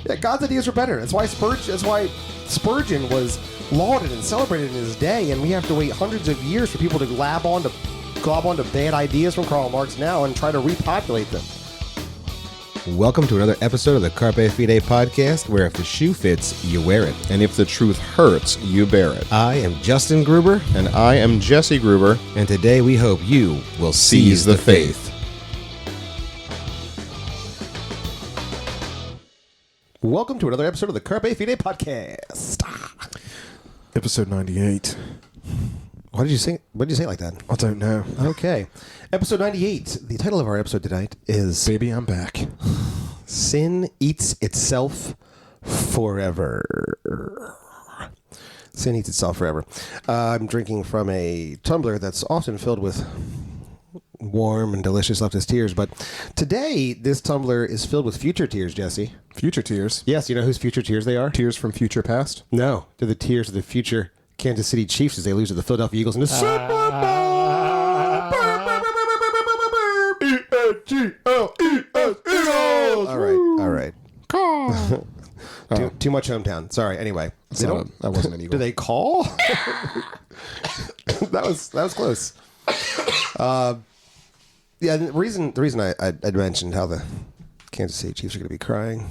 Yeah, God's ideas are better. That's why Spurgeon was lauded and celebrated in his day, and we have to wait hundreds of years for people to glob onto bad ideas from Karl Marx now and try to repopulate them. Welcome to another episode of the Carpe Fide podcast, where if the shoe fits, you wear it. And if the truth hurts, you bear it. I am Justin Gruber. And I am Jesse Gruber. And today we hope you will seize the faith. Welcome to another episode of the Carpe Fide podcast. Episode 98. What did you say like that? I don't know. Okay. Episode 98. The title of our episode tonight is... Baby, I'm back. Sin Eats Itself Forever. Sin Eats Itself Forever. I'm drinking from a tumbler that's often filled with warm and delicious leftist tears, but today this tumbler is filled with future tears, Jesse. Future tears? Yes, you know whose future tears they are? Tears from future past? No, they're the tears of the future Kansas City Chiefs as they lose to the Philadelphia Eagles in the Super Bowl. E-A-G-L-E-S, All right. Too much hometown. Sorry. Anyway, that wasn't an Eagle. Do they call? that was close. Yeah, the reason I mentioned how the Kansas City Chiefs are going to be crying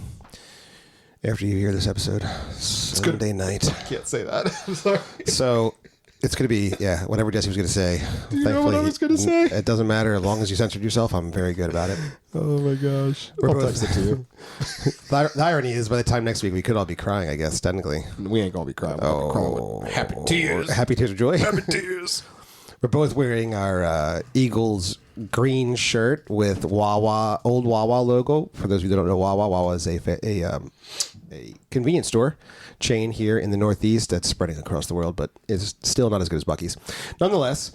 after you hear this episode, Sunday night. I can't say that. I'm sorry. So it's going to be, whatever Jesse was going to say. Do you know what I was going to say? It doesn't matter. As long as you censored yourself, I'm very good about it. Oh, my gosh. I'll text it to you. The irony is, by the time next week, we could all be crying, I guess, technically. We ain't going to be crying. Happy tears. Happy tears of joy. Happy tears. We're both wearing our Eagles green shirt with old Wawa logo. For those of you that don't know, Wawa is a convenience store chain here in the Northeast that's spreading across the world, but is still not as good as Buc-ee's. Nonetheless,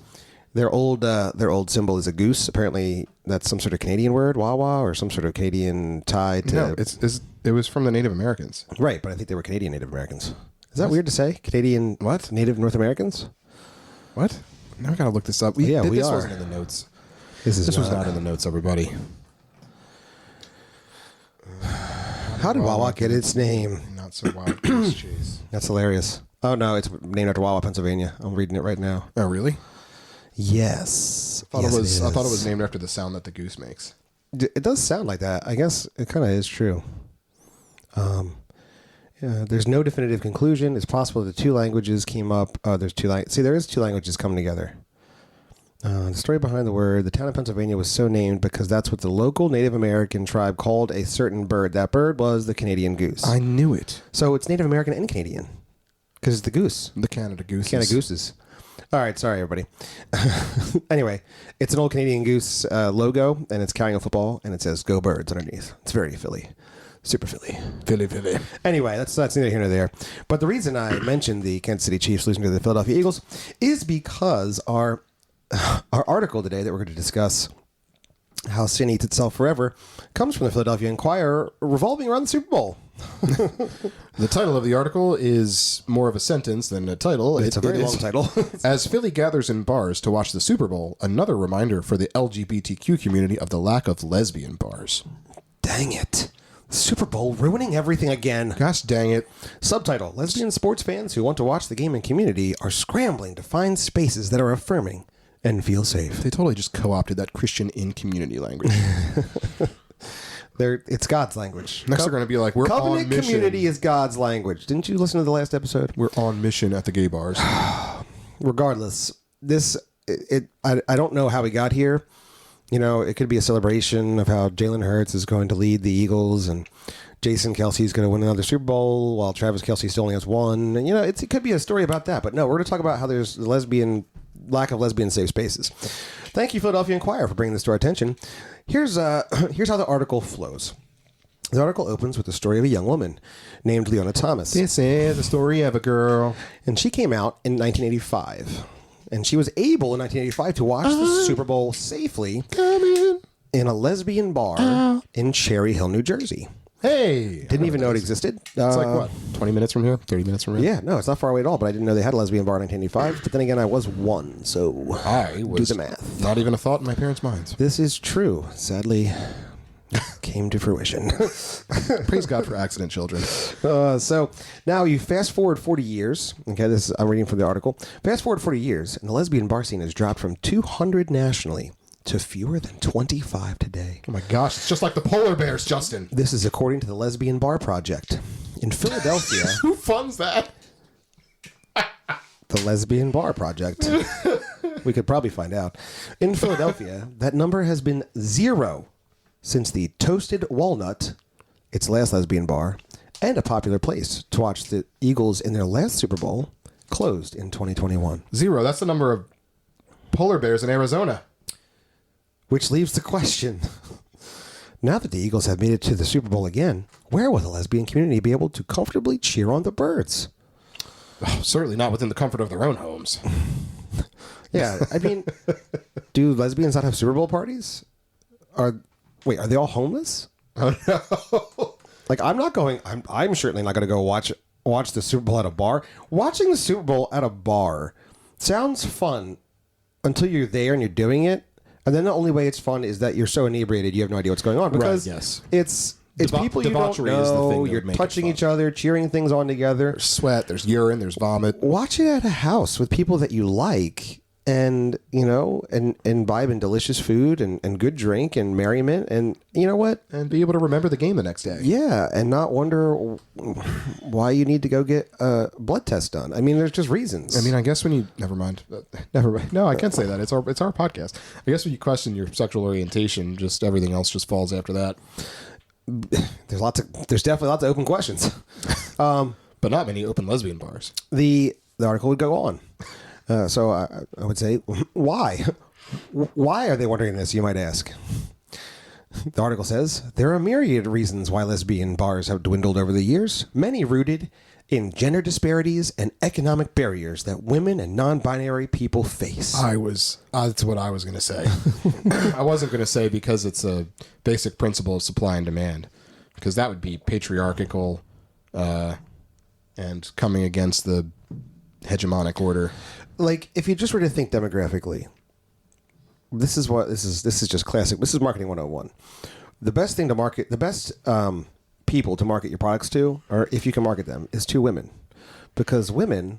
their old symbol is a goose. Apparently, that's some sort of Canadian word, Wawa, or some sort of Canadian tie to... No, it was from the Native Americans. Right, but I think they were Canadian Native Americans. Is that weird to say? Canadian... What? Native North Americans? What? Now I gotta look this up. We this are. wasn't in the notes. This was not in the notes, everybody. How did Wawa get its name? Not so wild. Jeez. That's hilarious. Oh, no, it's named after Wawa, Pennsylvania. I'm reading it right now. Oh, really? Yes. I thought it was named after the sound that the goose makes. It does sound like that. I guess it kind of is true. There's no definitive conclusion. It's possible that two languages came up. There is two languages coming together. The story behind the word: the town of Pennsylvania was so named because that's what the local Native American tribe called a certain bird. That bird was the Canadian goose. I knew it. So it's Native American and Canadian because it's the goose. The Canada gooses. Canada gooses. All right, sorry everybody. Anyway, it's an old Canadian goose logo, and it's carrying a football, and it says "Go Birds" underneath. It's very Philly. Super Philly. Philly. Anyway, that's neither here nor there. But the reason I mentioned the Kansas City Chiefs losing to the Philadelphia Eagles is because our article today that we're going to discuss, How Sin Eats Itself Forever, comes from the Philadelphia Inquirer, revolving around the Super Bowl. The title of the article is more of a sentence than a title. It's a very long title. As Philly gathers in bars to watch the Super Bowl, another reminder for the LGBTQ community of the lack of lesbian bars. Dang it. Super Bowl ruining everything again. Gosh dang it. Subtitle: Lesbian sports fans who want to watch the game in community are scrambling to find spaces that are affirming and feel safe. They totally just co-opted that Christian in community language. It's God's language. Next they're going to be like, we're on mission. Covenant community is God's language. Didn't you listen to the last episode? We're on mission at the gay bars. Regardless, I don't know how we got here. You know, it could be a celebration of how Jalen Hurts is going to lead the Eagles and Jason Kelce is going to win another Super Bowl while Travis Kelce still only has one. And, it could be a story about that. But no, we're going to talk about how there's lack of lesbian safe spaces. Thank you, Philadelphia Inquirer, for bringing this to our attention. Here's how the article flows. The article opens with the story of a young woman named Leona Thomas. This is the story of a girl. And she came out in 1985. And she was able in 1985 to watch the Super Bowl safely in a lesbian bar in Cherry Hill, New Jersey. Hey! Didn't even know it existed. It's like what? 20 minutes from here? 30 minutes from here? Yeah, no, it's not far away at all, but I didn't know they had a lesbian bar in 1985. But then again, I was one, so I was do the math. Not even a thought in my parents' minds. This is true. Sadly, came to fruition. Praise God for accident children. So now you fast forward 40 years. Okay, I'm reading from the article. Fast forward 40 years, and the lesbian bar scene has dropped from 200 nationally to fewer than 25 today. Oh my gosh, it's just like the polar bears, Justin. This is according to the Lesbian Bar Project in Philadelphia. Who funds that? The Lesbian Bar Project. We could probably find out. In Philadelphia, that number has been 0 since the Toasted Walnut, its last lesbian bar, and a popular place to watch the Eagles in their last Super Bowl, closed in 2021. 0. That's the number of polar bears in Arizona. Which leaves the question, now that the Eagles have made it to the Super Bowl again, where will the lesbian community be able to comfortably cheer on the birds? Oh, certainly not within the comfort of their own homes. Yeah, I mean, do lesbians not have Super Bowl parties? Are they all homeless? Oh, no. Like, I'm certainly not going to go watch the Super Bowl at a bar. Watching the Super Bowl at a bar sounds fun until you're there and you're doing it. And then the only way it's fun is that you're so inebriated you have no idea what's going on. Because right, yes. it's people you don't debauchery is the know. thing that You're would make it touching fun. each other, cheering things on together. There's sweat, there's urine, there's vomit. Watch it at a house with people that you like, and imbibe in delicious food and good drink and merriment, and you know what? And be able to remember the game the next day. Yeah, and not wonder why you need to go get a blood test done. I mean, there's just reasons. I mean, I guess when you never mind. No, I can't say that. It's our podcast. I guess when you question your sexual orientation, just everything else just falls after that. There's definitely lots of open questions. But not many open lesbian bars. The article would go on. So I would say, why? Why are they wondering this, you might ask? The article says, there are myriad reasons why lesbian bars have dwindled over the years, many rooted in gender disparities and economic barriers that women and non-binary people face. That's what I was going to say. I wasn't going to say because it's a basic principle of supply and demand, because that would be patriarchal and coming against the hegemonic order. Like, if you just were to think demographically, this is just classic. This is marketing 101. The best thing to market, the best people to market your products to, or if you can market them, is to women, because women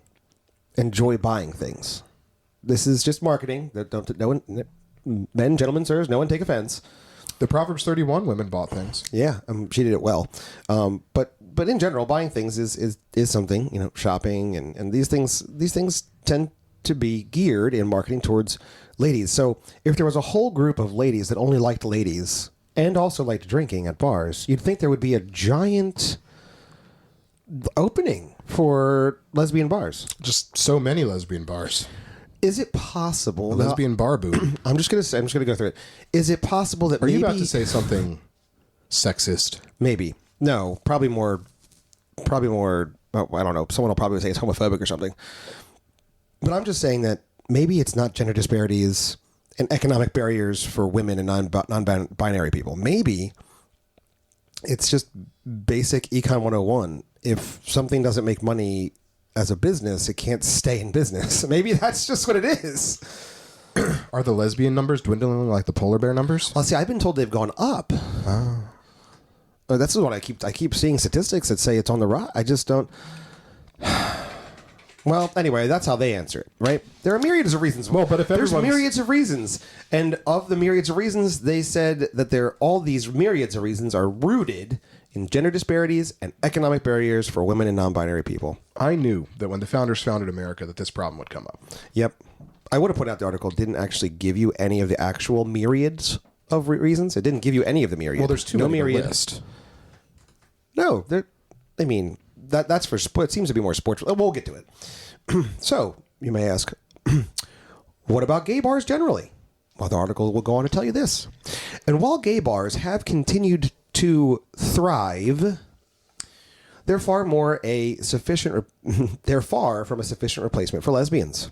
enjoy buying things. This is just marketing. Men, gentlemen, sirs, no one take offense. The Proverbs 31 women bought things. Yeah, she did it well. But in general, buying things is something, shopping and these things tend to be geared in marketing towards ladies. So if there was a whole group of ladies that only liked ladies and also liked drinking at bars, you'd think there would be a giant opening for lesbian bars. Just so many lesbian bars. Is it possible? Lesbian bar boom. I'm just gonna go through it. Is it possible that Are you about to say something sexist? Maybe. No, probably more. I don't know. Someone will probably say it's homophobic or something. But I'm just saying that maybe it's not gender disparities and economic barriers for women and non-binary people. Maybe it's just basic Econ 101. If something doesn't make money as a business, it can't stay in business. Maybe that's just what it is. Are the lesbian numbers dwindling like the polar bear numbers? Well, see, I've been told they've gone up. That's what I keep seeing statistics that say it's on the rise. I just don't. Well, anyway, that's how they answer it, right? There are myriads of reasons. Well, but if there's myriads of reasons, and of the myriads of reasons, they said that all these myriads of reasons are rooted in gender disparities and economic barriers for women and non-binary people. I knew that when the founders founded America that this problem would come up. Yep. I would have put out the article didn't actually give you any of the actual myriads of reasons. It didn't give you any of the myriad. Well, there's too many to list. No, that's for sport. It seems to be more sports. We'll get to it. So, you may ask, what about gay bars generally? Well, the article will go on to tell you this. And while gay bars have continued to thrive, they're far from a sufficient replacement for lesbians.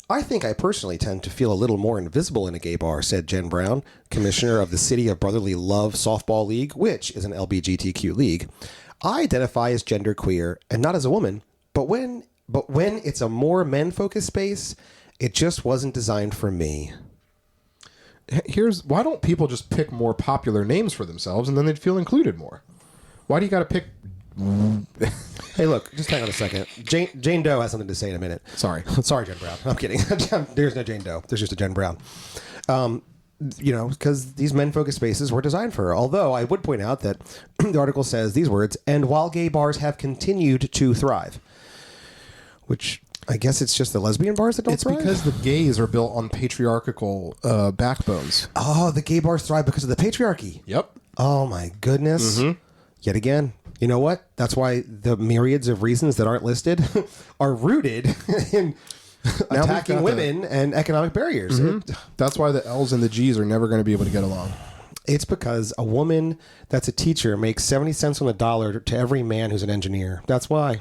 I think I personally tend to feel a little more invisible in a gay bar, said Jen Brown, commissioner of the City of Brotherly Love Softball League, which is an LGBTQ league. I identify as genderqueer and not as a woman, but when it's a more men-focused space, it just wasn't designed for me. Why don't people just pick more popular names for themselves and then they'd feel included more? Why do you got to pick? Hey, look, just hang on a second. Jane Doe has something to say in a minute. Sorry, Jen Brown. I'm kidding. There's no Jane Doe. There's just a Jen Brown. Because these men-focused spaces were designed for her. Although I would point out that the article says these words, and while gay bars have continued to thrive, which I guess it's just the lesbian bars that don't thrive? It's because the gays are built on patriarchal backbones. Oh, the gay bars thrive because of the patriarchy. Yep. Oh, my goodness. Mm-hmm. Yet again. You know what? That's why the myriads of reasons that aren't listed are rooted in attacking women and economic barriers. Mm-hmm. That's why the L's and the G's are never going to be able to get along. It's because a woman that's a teacher makes 70 cents on the dollar to every man who's an engineer. That's why.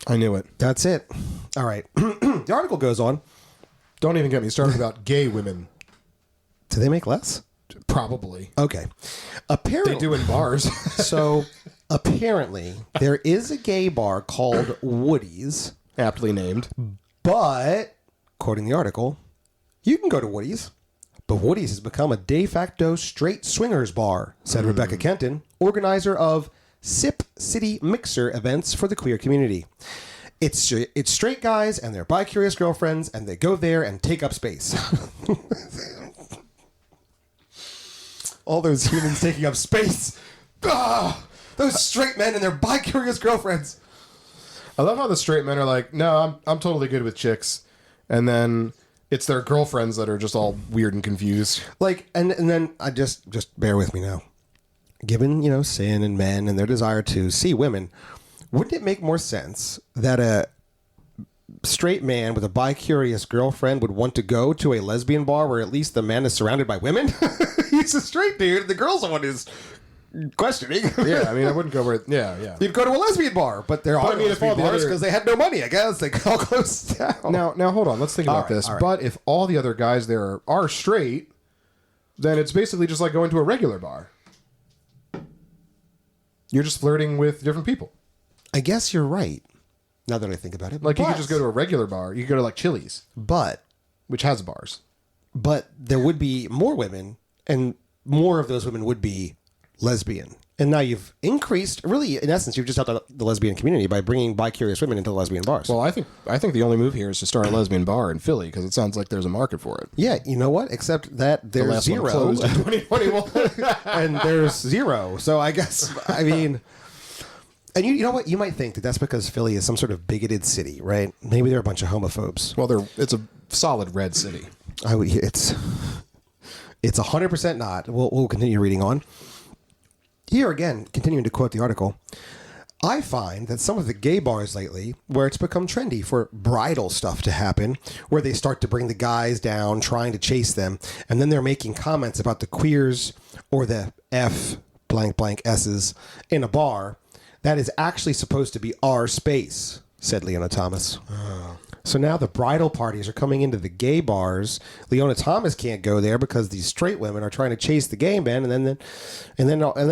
I knew it. That's it. All right. The article goes on. Don't even get me started about gay women. Do they make less? Probably. Okay. Apparently, they do in bars. So apparently there is a gay bar called Hoodies. Aptly named. But, quoting the article, you can go to Hoodies. But Hoodies has become a de facto straight swingers bar, said Rebecca Kenton, organizer of Sip City Mixer events for the queer community. It's straight guys and their bi-curious girlfriends, and they go there and take up space. All those humans taking up space. Ah, those straight men and their bi-curious girlfriends. I love how the straight men are like, no, I'm totally good with chicks. And then it's their girlfriends that are just all weird and confused. Like, and then I just bear with me now. Given, sin and men and their desire to see women, wouldn't it make more sense that a straight man with a bi-curious girlfriend would want to go to a lesbian bar where at least the man is surrounded by women? He's a straight dude. The girl's the one who's questioning. Yeah, I mean, I wouldn't go where... Yeah. You'd go to a lesbian bar, but there are lesbian bars because they had no money, I guess. They all closed down. Now, hold on. Let's think about this. Right. But if all the other guys there are straight, then it's basically just like going to a regular bar. You're just flirting with different people. I guess you're right, now that I think about it. Like, you could just go to a regular bar. You could go to, like, Chili's. Which has bars. But there would be more women, and more of those women would be lesbian. And now you've increased, really, in essence, you've just helped the lesbian community by bringing bi-curious women into lesbian bars. Well, I think the only move here is to start a lesbian bar in Philly, because it sounds like there's a market for it. Yeah, you know what? Except that there's zero. Closed in 2021. And there's zero. So I guess, I mean... And you know what? You might think that that's because Philly is some sort of bigoted city, right? Maybe they're a bunch of homophobes. Well, it's a solid red city. It's 100% not. We'll continue reading on. Here again, continuing to quote the article, I find that some of the gay bars lately, where it's become trendy for bridal stuff to happen, where they start to bring the guys down, trying to chase them, and then they're making comments about the queers or the F blank blank S's in a bar, that is actually supposed to be our space, said Leona Thomas. Oh. So now the bridal parties are coming into the gay bars. Leona Thomas can't go there because these straight women are trying to chase the gay men, and then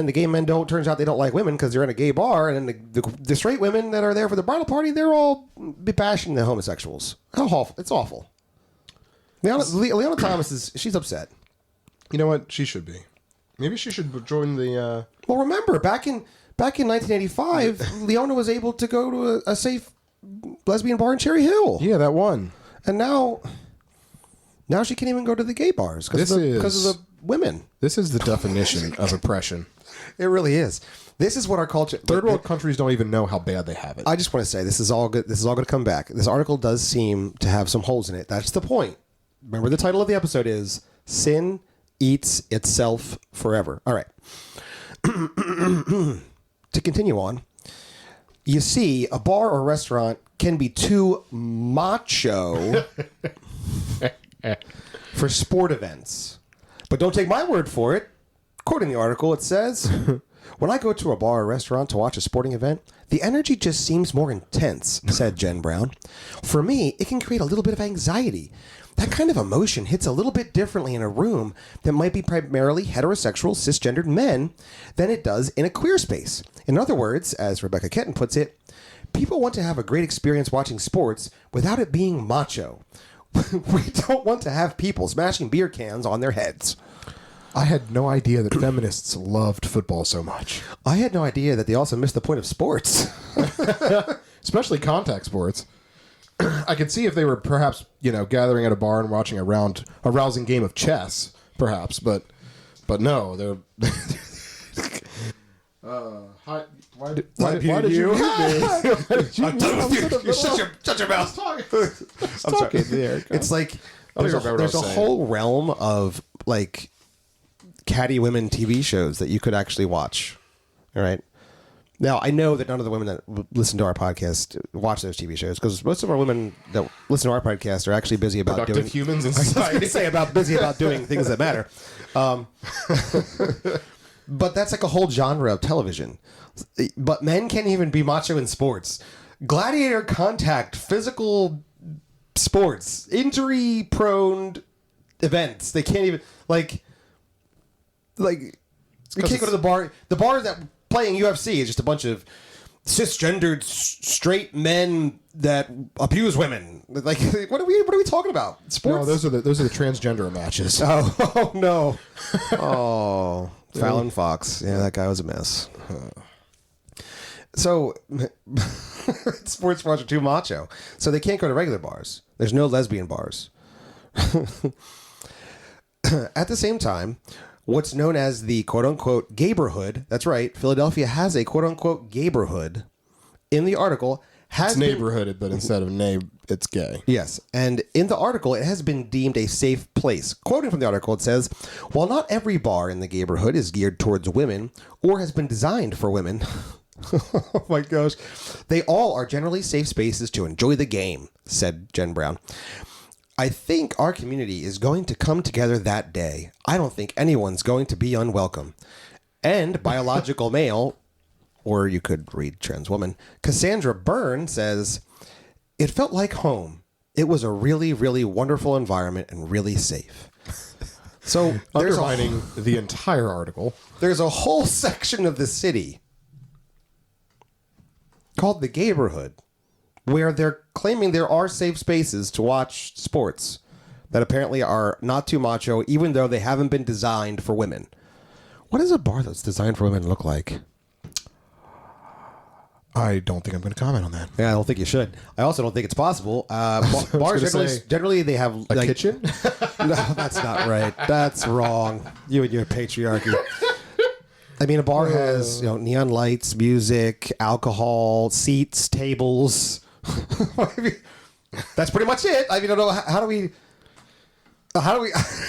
the gay men turns out they don't like women because they're in a gay bar, and then the straight women that are there for the bridal party, they're all bashing the homosexuals. How awful! It's awful. Leona Thomas she's upset. You know what? She should be. Maybe she should join the. Well, remember back in 1985, Leona was able to go to a safe lesbian bar in Cherry Hill. Yeah, that one. And now she can't even go to the gay bars because of the women. This is the definition of oppression. It really is. This is what our culture... Third world countries don't even know how bad they have it. I just want to say, this is all good. This is all going to come back. This article does seem to have some holes in it. That's the point. Remember, the title of the episode is Sin Eats Itself Forever. All right. To continue on, you see, a bar or restaurant can be too macho for sport events. But don't take my word for it. Quoting the article, it says, when I go to a bar or restaurant to watch a sporting event, the energy just seems more intense, said Jen Brown. For me, it can create a little bit of anxiety. That kind of emotion hits a little bit differently in a room that might be primarily heterosexual, cisgendered men than it does in a queer space. In other words, as Rebecca Kenton puts it, people want to have a great experience watching sports without it being macho. We don't want to have people smashing beer cans on their heads. I had no idea that feminists loved football so much. I had no idea that they also missed the point of sports. Especially contact sports. I could see if they were perhaps, gathering at a bar and watching a rousing game of chess, perhaps, but no, they're. Why did you mute me? Shut your mouth. I'm sorry. It's like there's a whole realm of like catty women TV shows that you could actually watch. All right. Now, I know that none of the women that listen to our podcast watch those TV shows because most of our women that listen to our podcast are actually busy about productive humans in society. Busy about doing things that matter. But that's like a whole genre of television. But men can't even be macho in sports. Gladiator contact, physical sports, injury-prone events. They can't even you can't go to the bar. The bar that playing UFC is just a bunch of cisgendered straight men that abuse women. Like, what are we talking about? Sports? No, those are the transgender matches. Oh no! Oh, Fallon Fox. Yeah, that guy was a mess. So, sports bars are too macho, so they can't go to regular bars. There's no lesbian bars. At the same time, what's known as the quote-unquote gayborhood, that's right, Philadelphia has a quote-unquote gayborhood in the article. It's neighborhood, but instead of it's gay. Yes, and in the article, it has been deemed a safe place. Quoting from the article, it says, while not every bar in the gayborhood is geared towards women or has been designed for women... Oh my gosh. They all are generally safe spaces to enjoy the game, said Jen Brown. I think our community is going to come together that day. I don't think anyone's going to be unwelcome. And biological male, or you could read trans woman, Cassandra Byrne says, it felt like home. It was a really, really wonderful environment and really safe. So underlining the entire article. There's a whole section of the city called the gayborhood, where they're claiming there are safe spaces to watch sports that apparently are not too macho, even though they haven't been designed for women. What does a bar that's designed for women look like? I don't think I'm going to comment on that. Yeah, I don't think you should. I also don't think it's possible. Bars generally they have a kitchen. No, that's not right. That's wrong. You and your patriarchy. I mean, a bar has neon lights, music, alcohol, seats, tables. That's pretty much it. I mean, I don't know how do we? I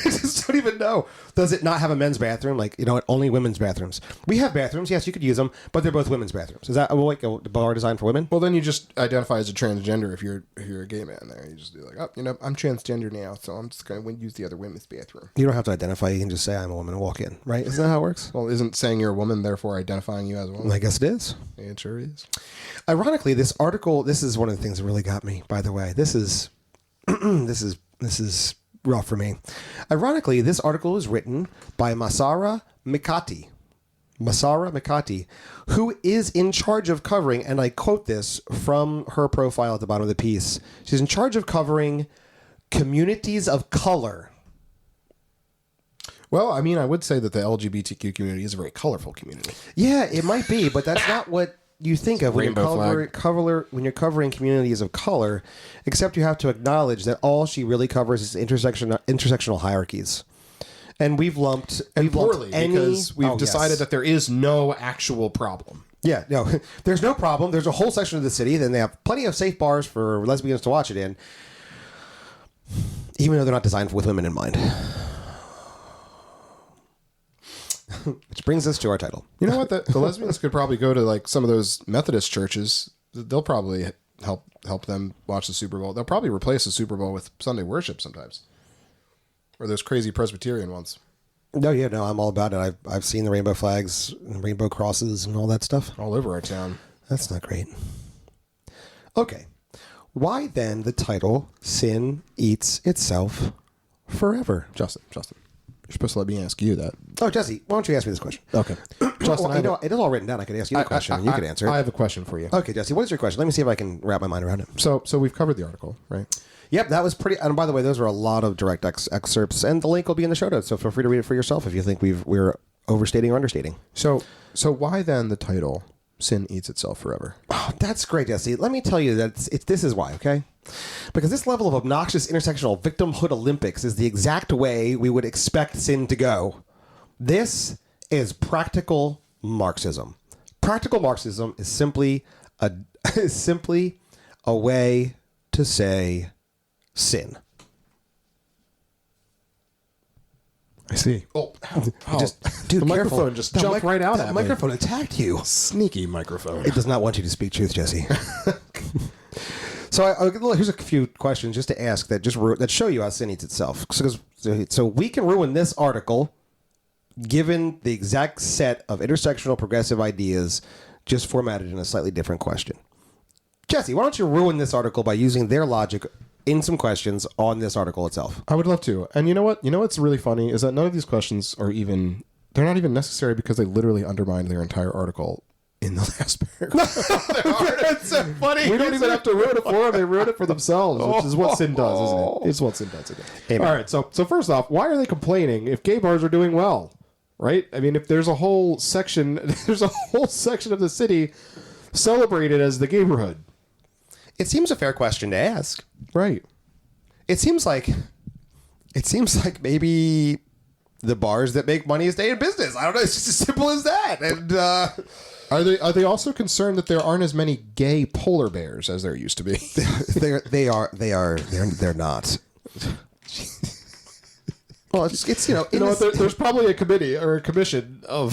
just don't even know. Does it not have a men's bathroom? Only women's bathrooms. We have bathrooms. Yes, you could use them, but they're both women's bathrooms. Is that like a bar designed for women? Well, then you just identify as a transgender if you're a gay man. There, you just do I'm transgender now, so I'm just going to use the other women's bathroom. You don't have to identify. You can just say I'm a woman and walk in, right? Isn't that how it works? Well, isn't saying you're a woman therefore identifying you as a woman? I guess it is. It sure is. Ironically, this article. This is one of the things that really got me. By the way, this is this is rough for me. Ironically, this article is written by Masara Mikati, who is in charge of covering, and I quote this from her profile at the bottom of the piece, she's in charge of covering communities of color. Well, I mean, I would say that the LGBTQ community is a very colorful community. Yeah, it might be, but that's not what you think of when you're covering communities of color, except you have to acknowledge that all she really covers is intersectional hierarchies. And we've lumped because we've decided that there is no actual problem. Yeah, no, there's no problem. There's a whole section of the city, then they have plenty of safe bars for lesbians to watch it in, even though they're not designed with women in mind. Which brings us to our title. You know what? The lesbians could probably go to some of those Methodist churches. They'll probably help them watch the Super Bowl. They'll probably replace the Super Bowl with Sunday worship sometimes. Or those crazy Presbyterian ones. No, I'm all about it. I've seen the rainbow flags and rainbow crosses and all that stuff. All over our town. That's not great. Okay. Why then the title, Sin Eats Itself Forever? Justin. supposed to let me ask you that. Oh, Jesse, why don't you ask me this question? Okay. Justin, Well, it is all written down. I could ask you the question, and you could answer it. I have a question for you. Okay, Jesse, what is your question? Let me see if I can wrap my mind around it. So we've covered the article, right? Yep, that was pretty. And by the way, those are a lot of direct excerpts, and the link will be in the show notes. So feel free to read it for yourself if you think we're overstating or understating. So why then the title "Sin Eats Itself Forever"? Oh, that's great, Jesse. Let me tell you that this is why. Okay, because this level of obnoxious intersectional victimhood Olympics is the exact way we would expect sin to go. This is practical Marxism. Practical Marxism is simply a way to say sin. I see. Oh, Dude, the careful. microphone just jumped right out at The me. microphone attacked you. Sneaky microphone. It does not want you to speak truth, Jesse. So here's a few questions just to ask that show you how sin eats itself. So we can ruin this article given the exact set of intersectional progressive ideas just formatted in a slightly different question. Jesse, why don't you ruin this article by using their logic in some questions on this article itself? I would love to. And you know what? You know what's really funny is that none of these questions are even... They're not even necessary because they literally undermine their entire article in the last paragraph. That's so funny. We don't even have to ruin it for them. They ruin it for themselves, which is what sin does, isn't it? It's what sin does. Amen. All right. So first off, why are they complaining if gay bars are doing well? Right? I mean, if there's a whole section of the city celebrated as the gayborhood. It seems a fair question to ask. Right. It seems like maybe the bars that make money stay in business. I don't know. It's just as simple as that. And are they also concerned that there aren't as many gay polar bears as there used to be? they're not. Well, it's there's probably a committee or a commission of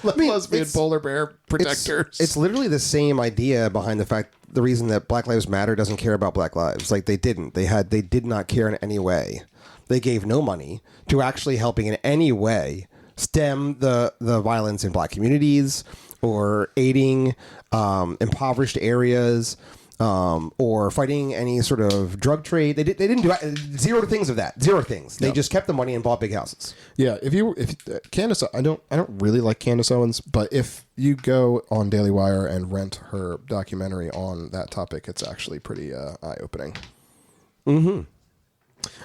lesbian polar bear protectors. It's literally the same idea behind the reason that Black Lives Matter doesn't care about Black lives. Like they did not care in any way. They gave no money to actually helping in any way stem the violence in Black communities or aiding impoverished areas. Or fighting any sort of drug trade. They didn't do zero things of that. Zero things. They just kept the money and bought big houses. Yeah. If Candace, I don't really like Candace Owens, but if you go on Daily Wire and rent her documentary on that topic, it's actually pretty eye opening. Mm-hmm.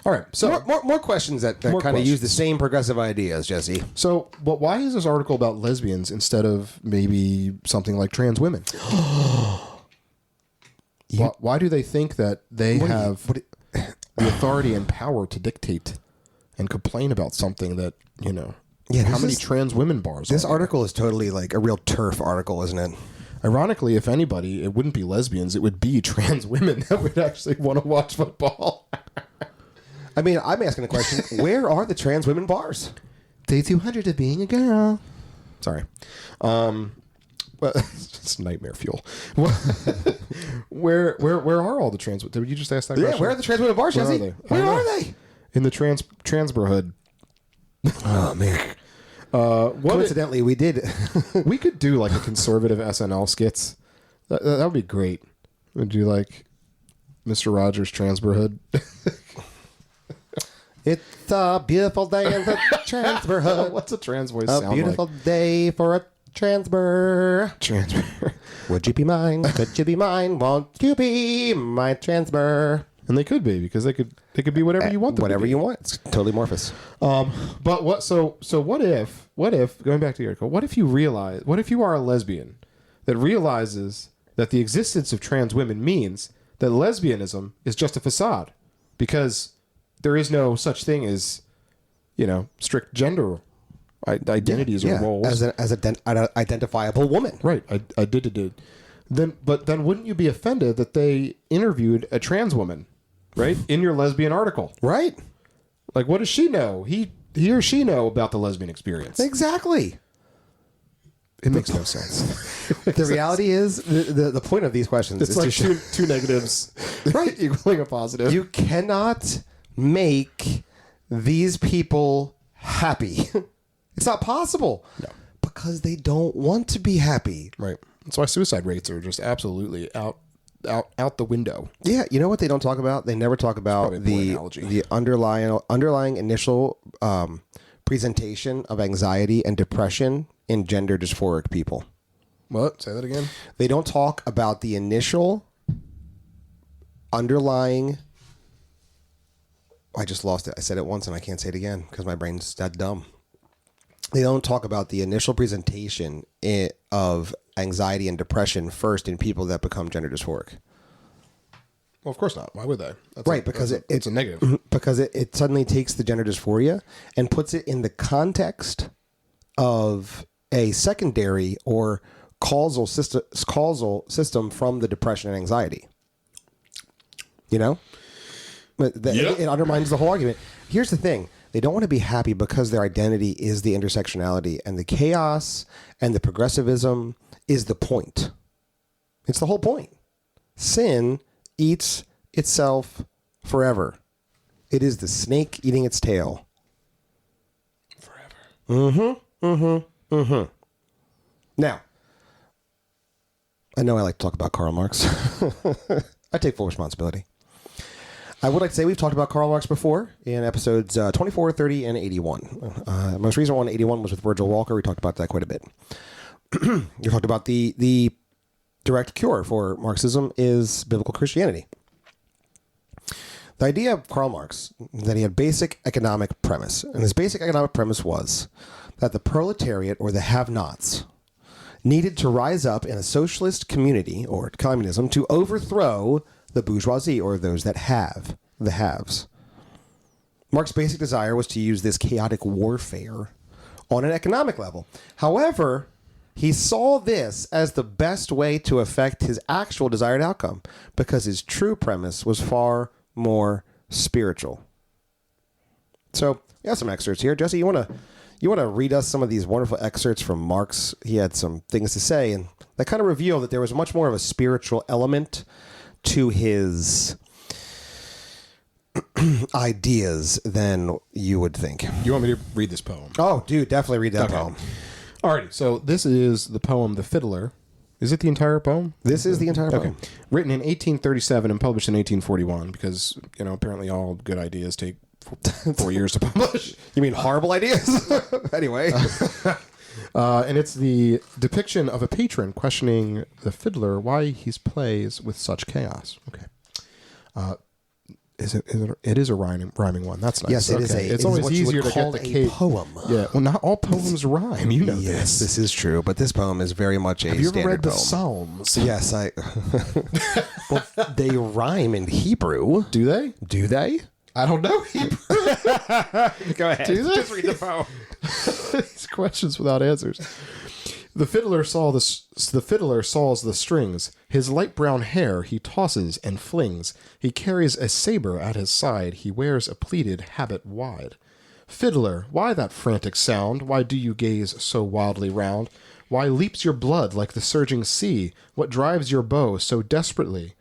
All right. So more questions that kind of use the same progressive ideas, Jesse. So, but why is this article about lesbians instead of maybe something like trans women? Why do they think that they have the authority and power to dictate and complain about something that, Yeah, how many trans women bars This are there? article is totally like a real turf article, isn't it? Ironically, if anybody, it wouldn't be lesbians, it would be trans women that would actually want to watch football. I mean, I'm asking the question, where are the trans women bars? Day 200 of being a girl. Sorry. Well, it's nightmare fuel. Where are all the trans? Did you just ask that question? Yeah, where are the trans women bars, Jesse? Where are they? In the transborhood. Oh man. Coincidentally, we did. We could do like a conservative SNL skits. That would be great. Would you like Mr. Rogers' transborhood? It's a beautiful day in the transborhood. What's a trans voice A sound beautiful like? day for a transber. Transber. Would you be mine? Could you be mine? Won't you be my transber? And they could be, because they could be whatever you want them Whatever to be. you want. It's totally Morphous. But what? So what if going back to the article? What if you are a lesbian that realizes that the existence of trans women means that lesbianism is just a facade, because there is no such thing as, strict gender identities or roles as an identifiable woman. Right. I did. Then wouldn't you be offended that they interviewed a trans woman, right, in your lesbian article? Right. Like, what does she know? He or she know about the lesbian experience? Exactly. It makes no sense. The reality is, the point of these questions It's is like to show, two negatives, right, equaling a positive. you cannot make these people happy. It's not possible. No. Because they don't want to be happy. Right. That's why suicide rates are just absolutely out out the window. Yeah, you know what they don't talk about? They never talk about the underlying initial presentation of anxiety and depression in gender dysphoric people. What? Say that again. They don't talk about the initial underlying. I just lost it. I said it once and I can't say it again because my brain's that dumb. They don't talk about the initial presentation of anxiety and depression first in people that become gender dysphoric. Well, of course not. Why would they? Because it's a negative. Because it suddenly takes the gender dysphoria and puts it in the context of a secondary or causal system from the depression and anxiety. You know? It undermines the whole argument. Here's the thing. They don't want to be happy because their identity is the intersectionality, and the chaos and the progressivism is the point. It's the whole point. Sin eats itself forever. It is the snake eating its tail. Forever. Now, I know I like to talk about Karl Marx. I take full responsibility. I would like to say we've talked about Karl Marx before in episodes 24, 30, and 81. Most recent one, 81, was with Virgil Walker. We talked about that quite a bit. You talked about the direct cure for Marxism is biblical Christianity. The idea of Karl Marx is that he had basic economic premise. And his basic economic premise was that the proletariat, or the have-nots, needed to rise up in a socialist community, or communism, to overthrow the bourgeoisie, or those that have, the haves. Marx's basic desire was to use this chaotic warfare on an economic level. However, he saw this as the best way to affect his actual desired outcome, because his true premise was far more spiritual. So, we have some excerpts here. Jesse, you want to read us some of these wonderful excerpts from Marx? He had some things to say, and that kind of revealed that there was much more of a spiritual element to his ideas than you would think. You want me to read this poem? Oh, dude, definitely read that poem. Alrighty, so this is the poem The Fiddler. Is it the entire poem? This is the entire poem. Written in 1837 and published in 1841, because, apparently all good ideas take 4 years to publish. You mean horrible ideas? Anyway. And it's the depiction of a patron questioning the fiddler why he plays with such chaos. Okay. It is a rhyming one. That's nice. Yes, it is. It's always easier to get the poem. Yeah. Well, not all poems rhyme. You know yes, this is true. But this poem is very much a standard poem. Have you ever read the Psalms? Yes, well, they rhyme in Hebrew. Do they? Do they? I don't know Hebrew. Go ahead. Do they? Just read the poem. These questions without answers. The fiddler saws the strings. His light brown hair he tosses and flings. He carries a saber at his side. He wears a pleated habit wide. Fiddler, why that frantic sound? Why do you gaze so wildly round? Why leaps your blood like the surging sea? What drives your bow so desperately?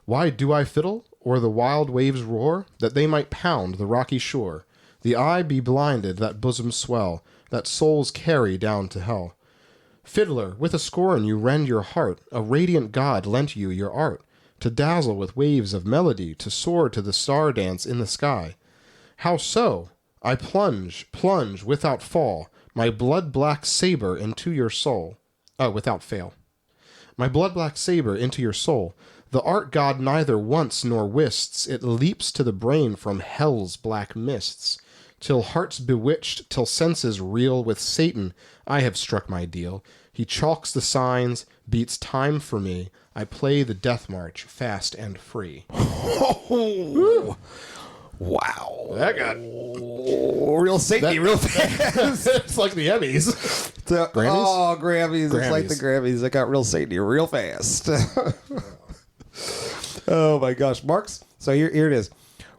Why do I fiddle, or the wild waves roar, that they might pound the rocky shore? The eye be blinded, that bosom swell, that souls carry down to hell. Fiddler, with a scorn you rend your heart. A radiant God lent you your art, to dazzle with waves of melody, to soar to the star dance in the sky. How so? I plunge without fall, my blood-black saber into your soul. Without fail. My blood-black saber into your soul. The art God neither wants nor wists. It leaps to the brain from hell's black mists. Till hearts bewitched, till senses reel with Satan, I have struck my deal. He chalks the signs, beats time for me. I play the death march fast and free. Oh, wow. That got real Satan, real fast. It's like the Emmys. Grammys? Oh, Grammys. It's like the Grammys. It got real Satan real fast. Oh, my gosh. Marx. So here it is.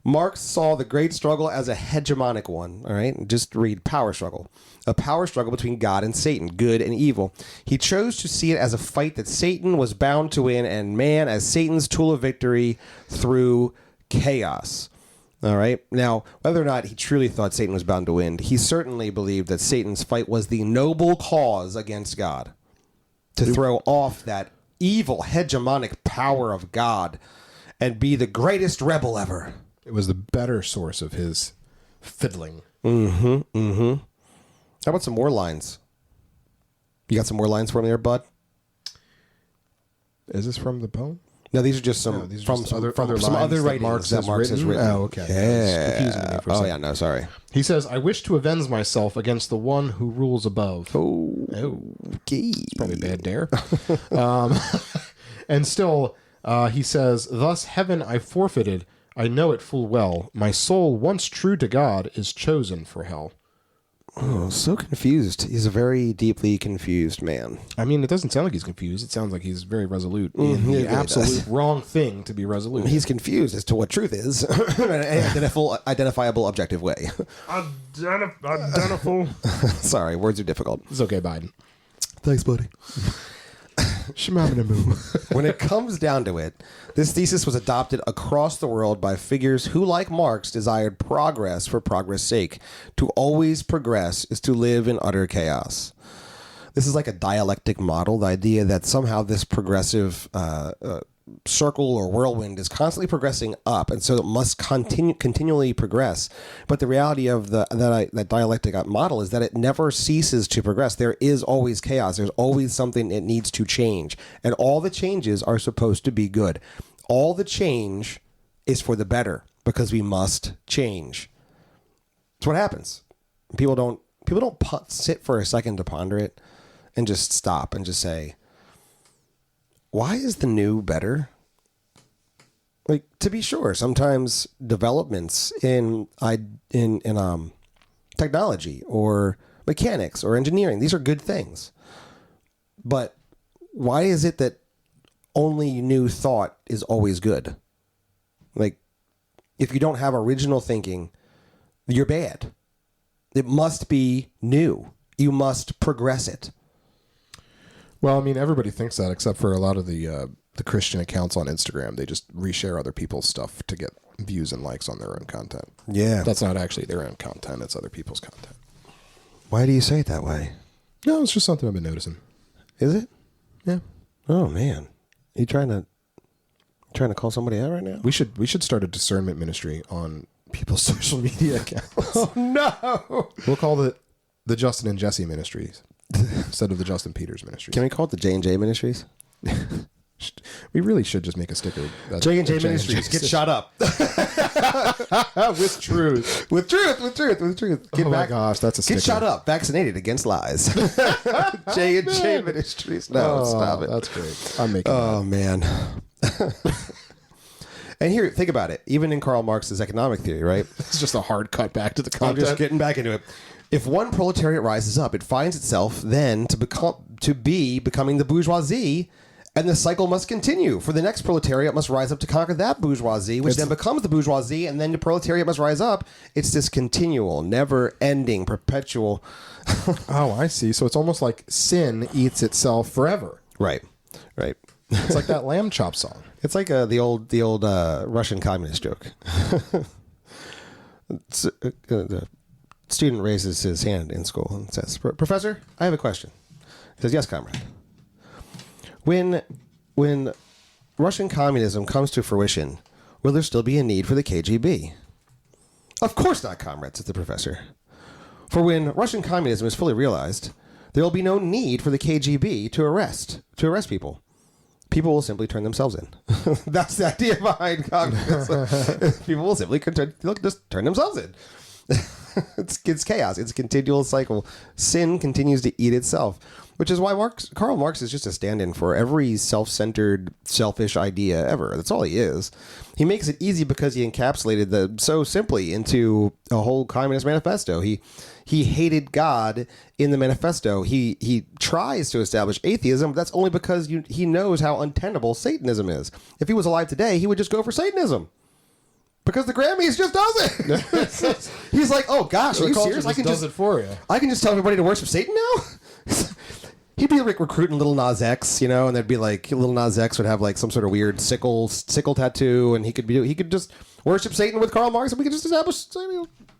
Marx saw the great struggle as a hegemonic one, all right? Just read power struggle. A power struggle between God and Satan, good and evil. He chose to see it as a fight that Satan was bound to win and man as Satan's tool of victory through chaos. All right? Now, whether or not he truly thought Satan was bound to win, he certainly believed that Satan's fight was the noble cause against God to throw off that evil hegemonic power of God and be the greatest rebel ever. It was the better source of his fiddling. How about some more lines? You got some more lines for me there, bud? Is this from the poem? No, these are just some other writings that Marx has written. Oh, okay. Yeah. Confusing me for a second. Yeah, no, sorry. He says, I wish to avenge myself against the one who rules above. Okay. It's probably a bad dare. And still, he says, thus heaven I forfeited. I know it full well. My soul, once true to God, is chosen for hell. Oh, so confused. He's a very deeply confused man. I mean, it doesn't sound like he's confused. It sounds like he's very resolute in the absolute wrong thing to be resolute. He's confused as to what truth is in an identifiable, objective way. Identifiable. Sorry, words are difficult. It's okay, Biden. Thanks, buddy. When it comes down to it, this thesis was adopted across the world by figures who, like Marx, desired progress for progress' sake. To always progress is to live in utter chaos. This is like a dialectic model, the idea that somehow this progressive circle or whirlwind is constantly progressing up, and so it must continually progress. But the reality of that dialectic model is that it never ceases to progress. There is always chaos. There's always something that needs to change, and all the changes are supposed to be good. All the change is for the better because we must change. That's what happens. People don't sit for a second to ponder it and just stop and just say, why is the new better? Like, to be sure, sometimes developments in technology or mechanics or engineering, these are good things. But why is it that only new thought is always good? Like, if you don't have original thinking, you're bad. It must be new. You must progress it. Well, I mean, everybody thinks that, except for a lot of the Christian accounts on Instagram. They just reshare other people's stuff to get views and likes on their own content. Yeah. That's not actually their own content. It's other people's content. Why do you say it that way? No, it's just something I've been noticing. Is it? Yeah. Oh, man. Are you trying to call somebody out right now? We should start a discernment ministry on people's social media accounts. Oh, no. We'll call it the Justin and Jesse Ministries instead of the Justin Peters Ministries. Can we call it the J&J Ministries? We really should just make a sticker. J&J Ministries, get shot up. With truth. With truth. Oh my gosh, that's a sticker. Get shot up, vaccinated against lies. J&J Ministries. No, stop it. That's great. I'm making Oh, man. And here, think about it. Even in Karl Marx's economic theory, right? It's just a hard cut back to the I'm content. just getting back into it. If one proletariat rises up, it finds itself then to be becoming the bourgeoisie, and the cycle must continue. For the next proletariat must rise up to conquer that bourgeoisie, which then becomes the bourgeoisie, and then the proletariat must rise up. It's this continual, never-ending, perpetual. Oh, I see. So it's almost like sin eats itself forever. Right. It's like that lamb chop song. It's like the old Russian communist joke. The student raises his hand in school and says, "Professor, I have a question." He says, "Yes, comrade. When Russian communism comes to fruition, will there still be a need for the KGB?" "Of course not, comrade," says the professor. "For when Russian communism is fully realized, there will be no need for the KGB to arrest people. People will simply turn themselves in." That's the idea behind communism. People will simply just turn themselves in. It's chaos. It's a continual cycle. Sin continues to eat itself, which is why Karl Marx is just a stand-in for every self-centered, selfish idea ever. That's all he is. He makes it easy because he encapsulated so simply into a whole communist manifesto. He hated God in the manifesto. He tries to establish atheism, but that's only because he knows how untenable Satanism is. If he was alive today, he would just go for Satanism. Because the Grammys just does it. He's like, oh gosh, are you serious? I can does it for you. I can just tell everybody to worship Satan now? He'd be like recruiting Little Nas X, and there'd be like Little Nas X would have like some sort of weird sickle tattoo, and he could just worship Satan with Karl Marx, and we could just establish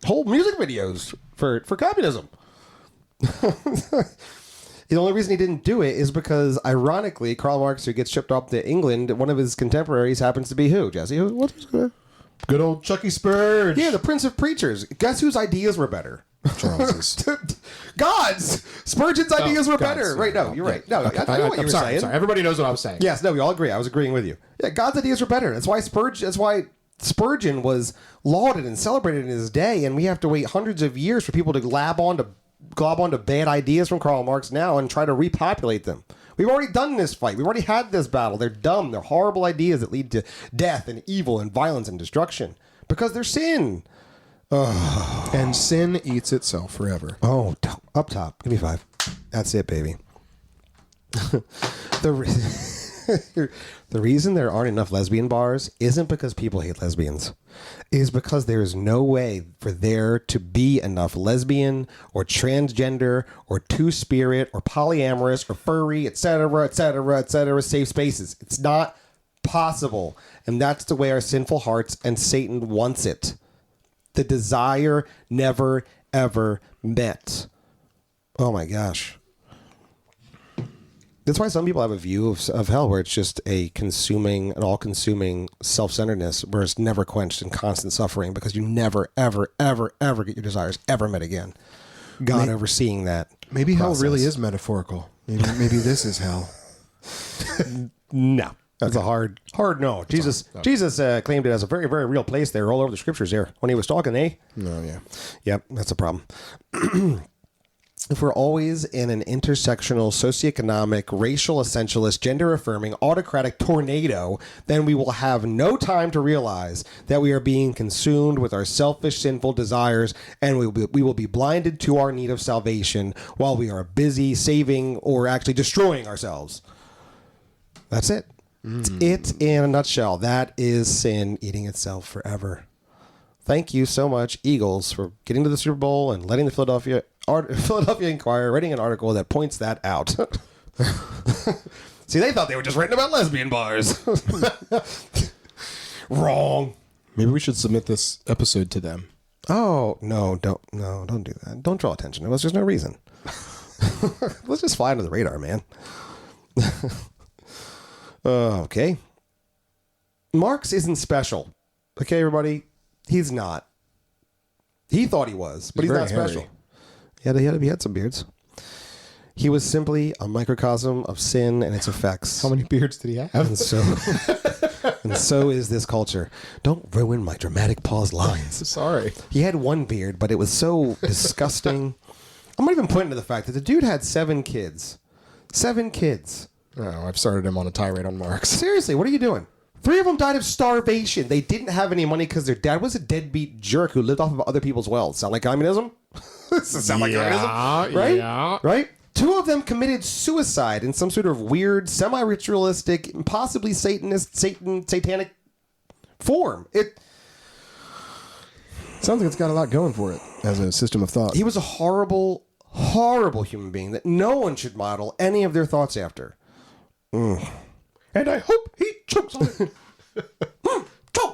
whole music videos for communism. The only reason he didn't do it is because, ironically, Karl Marx, who gets shipped off to England, one of his contemporaries happens to be who, Jesse? What's Good old Chucky Spurge. Yeah, the Prince of Preachers. Guess whose ideas were better? Charles's. God's. Spurgeon's ideas were better. Right, no, you're right. No, Okay. I know what you were saying. Sorry. Everybody knows what I was saying. Yes, no, we all agree. I was agreeing with you. Yeah, God's ideas were better. That's why Spurgeon was lauded and celebrated in his day, and we have to wait hundreds of years for people to glob onto bad ideas from Karl Marx now and try to repopulate them. We've already done this fight. We've already had this battle. They're dumb. They're horrible ideas that lead to death and evil and violence and destruction because they're sin. Oh. And sin eats itself forever. Oh, up top. Give me 5. That's it, baby. The reason there aren't enough lesbian bars isn't because people hate lesbians. It is because there is no way for there to be enough lesbian or transgender or two-spirit or polyamorous or furry, etc., safe spaces. It's not possible. And that's the way our sinful hearts and Satan wants it. The desire never, ever met. Oh my gosh. That's why some people have a view of hell where it's just an all-consuming self-centeredness where it's never quenched and constant suffering because you never, ever, ever, ever get your desires ever met again. God overseeing that. Maybe hell really is metaphorical. Maybe this is hell. No. That's a hard no. Jesus claimed it as a very, very real place there, all over the scriptures there when he was talking, eh? No, yeah. Yep, that's a problem. If we're always in an intersectional, socioeconomic, racial essentialist, gender-affirming, autocratic tornado, then we will have no time to realize that we are being consumed with our selfish, sinful desires, and we will be blinded to our need of salvation while we are busy saving or actually destroying ourselves. That's it. It's it in a nutshell. That is sin eating itself forever. Thank you so much, Eagles, for getting to the Super Bowl and letting the Philadelphia Inquirer writing an article that points that out. See, they thought they were just writing about lesbian bars. Wrong. Maybe we should submit this episode to them. Oh, don't do that. Don't draw attention to us. There's no reason. Let's just fly under the radar, man. Okay. Marx isn't special. Okay, everybody? He's not. He thought he was, but he's not special. He had some beards. He was simply a microcosm of sin and its effects. How many beards did he have? And so is this culture. Don't ruin my dramatic pause lines. Sorry. He had one beard, but it was so disgusting. I'm not even pointing to the fact that the dude had 7 kids. 7 kids. Oh, I've started him on a tirade on Marx. Seriously, what are you doing? 3 of them died of starvation. They didn't have any money because their dad was a deadbeat jerk who lived off of other people's wealth. Sound like communism? Sound like communism? Right? Yeah. Right? 2 of them committed suicide in some sort of weird, semi-ritualistic, possibly satanic form. It sounds like it's got a lot going for it as a system of thought. He was a horrible, horrible human being that no one should model any of their thoughts after. And I hope he chokes on it.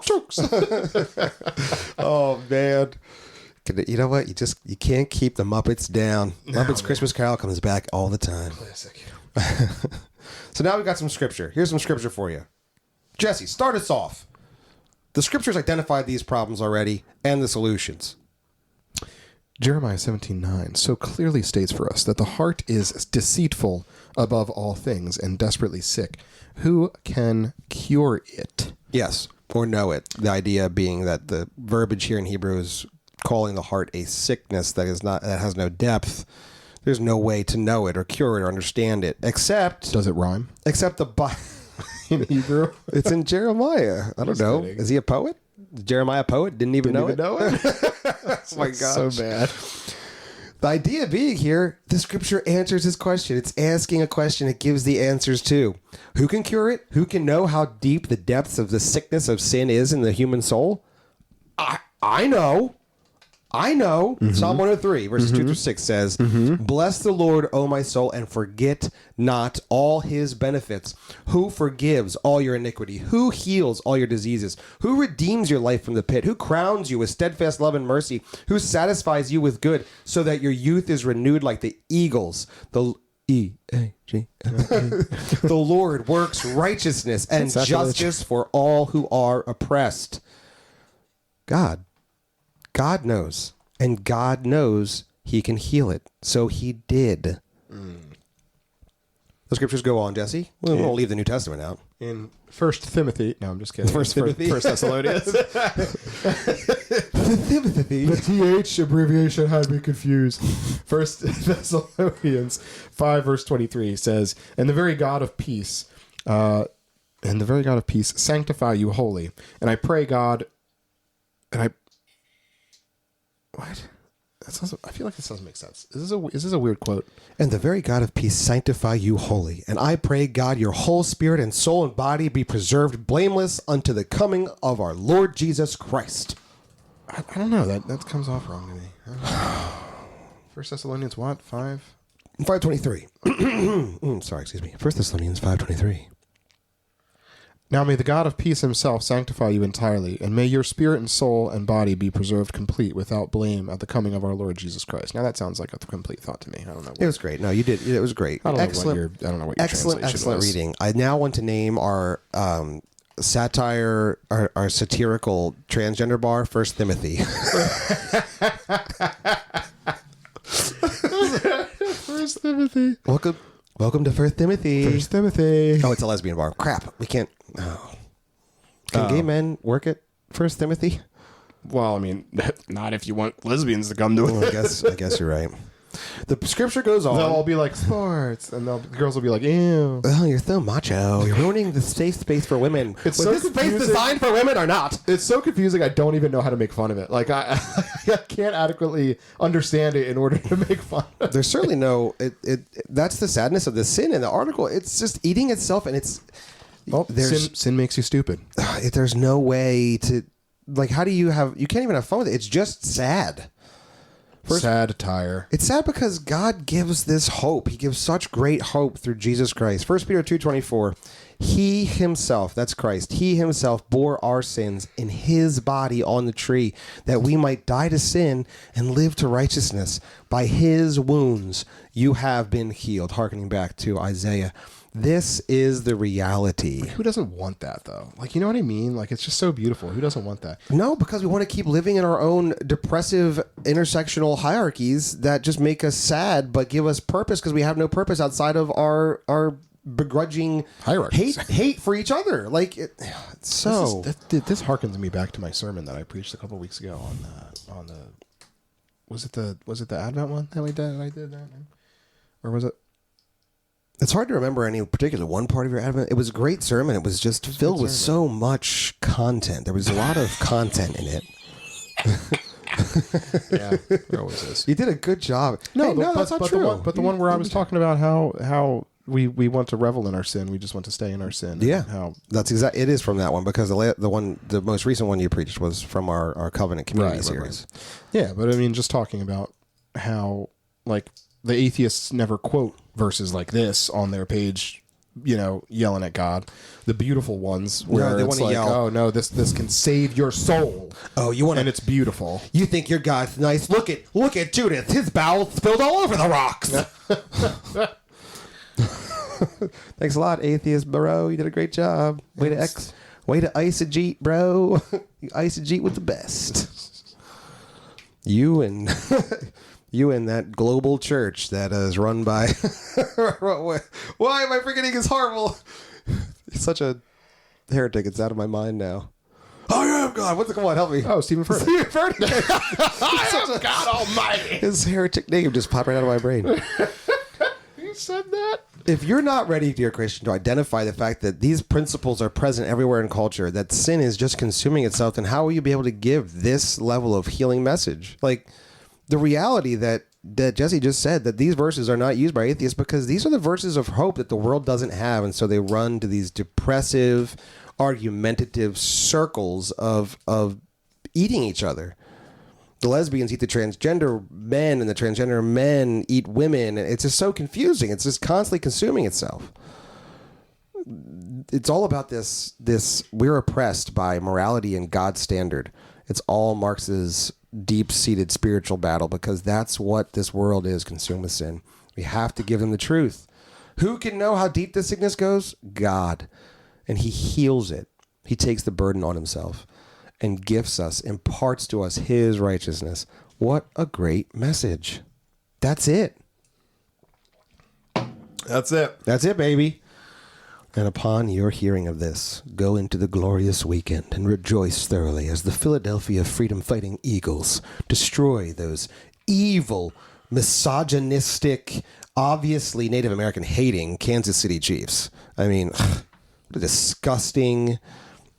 Chokes. Oh, man. You know what? You can't keep the Muppets down. Muppets Christmas Carol comes back all the time. Classic. So now we've got some scripture. Here's some scripture for you. Jesse, start us off. The scriptures identified these problems already and the solutions. Jeremiah 17:9 so clearly states for us that the heart is deceitful above all things and desperately sick. Who can cure it? Yes, or know it. The idea being that the verbiage here in Hebrew is calling the heart a sickness that has no depth. There's no way to know it or cure it or understand it, except... Does it rhyme? Except the Bible. In Hebrew? It's in Jeremiah. I don't know. Kidding. Is he a poet? Is Jeremiah a poet? Didn't even know it? Oh my gosh. So bad. The idea being here, the scripture answers his question. It's asking a question it gives the answers to. Who can cure it? Who can know how deep the depths of the sickness of sin is in the human soul? I know. Mm-hmm. Psalm 103, verses 2 through 6 says, Bless the Lord, O my soul, and forget not all his benefits. Who forgives all your iniquity? Who heals all your diseases? Who redeems your life from the pit? Who crowns you with steadfast love and mercy? Who satisfies you with good so that your youth is renewed like the eagles? The The Lord works righteousness and justice for all who are oppressed. God knows. And God knows he can heal it. So he did. The scriptures go on, Jesse. We won't leave the New Testament out. In 1 Timothy. No, I'm just kidding. First Timothy. First Thessalonians. Timothy. The TH abbreviation had me confused. 1 Thessalonians 5 verse 23 says, And the very God of peace sanctify you wholly. And I pray God, what? I feel like this doesn't make sense. Is this a weird quote? And the very God of peace sanctify you wholly. And I pray, God, your whole spirit and soul and body be preserved blameless unto the coming of our Lord Jesus Christ. I don't know. That comes off wrong to me. 1 Thessalonians what? 5? 5:23. Sorry, excuse me. 1 Thessalonians 5:23. Now may the God of peace himself sanctify you entirely, and may your spirit and soul and body be preserved complete without blame at the coming of our Lord Jesus Christ. Now that sounds like a complete thought to me. I don't know. It was great. No, you did. It was great. I don't excellent. know what your excellent translation was. reading. I now want to name our satire, our satirical transgender bar, 1 Timothy. 1 Timothy. Welcome to 1 Timothy. 1 Timothy. Oh, it's a lesbian bar. Crap. We can't. Oh. Can gay men work at 1 Timothy? Well, I mean, not if you want lesbians to come to it. Well, I guess you're right. The scripture goes on. They'll all be like sports, and the girls will be like, ew. Oh, you're so macho. You're ruining the safe space for women. It's Was so this space confusing. designed for women or not? It's so confusing. I don't even know how to make fun of it. Like I can't adequately understand it in order to make fun of it. There's certainly no. That's the sadness of the sin in the article. It's just eating itself, and it's. Sin makes you stupid. There's no way to. Like, how do you have? You can't even have fun with it. It's just sad. Satire. It's sad because God gives this hope. He gives such great hope through Jesus Christ. 1 Peter 2:24. He himself, that's Christ, he himself bore our sins in his body on the tree, that we might die to sin and live to righteousness. By his wounds you have been healed. Harkening back to Isaiah. This is the reality. Who doesn't want that, though? Like, you know what I mean? Like, it's just so beautiful. Who doesn't want that? No, because we want to keep living in our own depressive intersectional hierarchies that just make us sad but give us purpose, because we have no purpose outside of our begrudging hierarchies. hate for each other. Like, it's so... This harkens me back to my sermon that I preached a couple weeks ago on the... Was it the Advent one that I did that? Or was it... It's hard to remember any particular one part of your Advent. It was a great sermon. It was just filled with so much content. There was a lot of content in it. Yeah, there always is. You did a good job. No, that's not true. The one where I was talking about how we want to revel in our sin. We just want to stay in our sin. Yeah, that's exactly. It is from that one, because the most recent one you preached was from our Covenant Community series. Right. Yeah, but I mean, just talking about how, like, the atheists never quote verses like this on their page, you know, yelling at God. The beautiful ones where it's like, yell. Oh no, this can save your soul. Oh, you want, and it's beautiful. You think your God's nice? Look at Judith. His bowels spilled all over the rocks. Thanks a lot, atheist bro. You did a great job. Way to eisegete, bro. You eisegete with the best. You and that global church that is run by... Why am I forgetting his horrible... He's such a heretic. It's out of my mind now. I am God. Come on, help me. Oh, Stephen Furtick. Stephen Furtick. I am God Almighty. His heretic name just popped right out of my brain. You said that? If you're not ready, dear Christian, to identify the fact that these principles are present everywhere in culture, that sin is just consuming itself, then how will you be able to give this level of healing message? Like... The reality that Jesse just said, that these verses are not used by atheists because these are the verses of hope that the world doesn't have. And so they run to these depressive, argumentative circles of eating each other. The lesbians eat the transgender men, and the transgender men eat women. It's just so confusing. It's just constantly consuming itself. It's all about this we're oppressed by morality and God's standard. It's all Marx's deep-seated spiritual battle, because that's what this world is, consumed with sin. We have to give them the truth. Who can know how deep this sickness goes? God. And he heals it. He takes the burden on himself and gifts us, imparts to us his righteousness. What a great message. That's it. That's it. That's it, baby. And upon your hearing of this, go into the glorious weekend and rejoice thoroughly as the Philadelphia freedom-fighting Eagles destroy those evil, misogynistic, obviously Native American hating Kansas City Chiefs. I mean, what a disgusting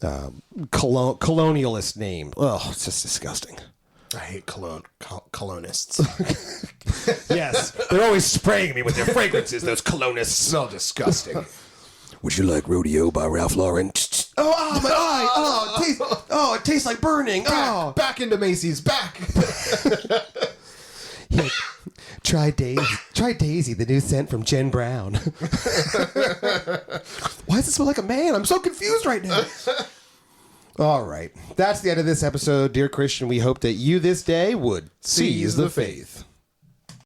colonialist name. Oh, it's just disgusting. I hate colonists. Yes, they're always spraying me with their fragrances, those colonists. So disgusting. Would you like Rodeo by Ralph Lauren? Oh, my eye. It tastes like burning. Back into Macy's. Back. Yeah. Try Daisy, the new scent from Jen Brown. Why does it smell like a man? I'm so confused right now. All right. That's the end of this episode. Dear Christian, we hope that you this day would seize the faith.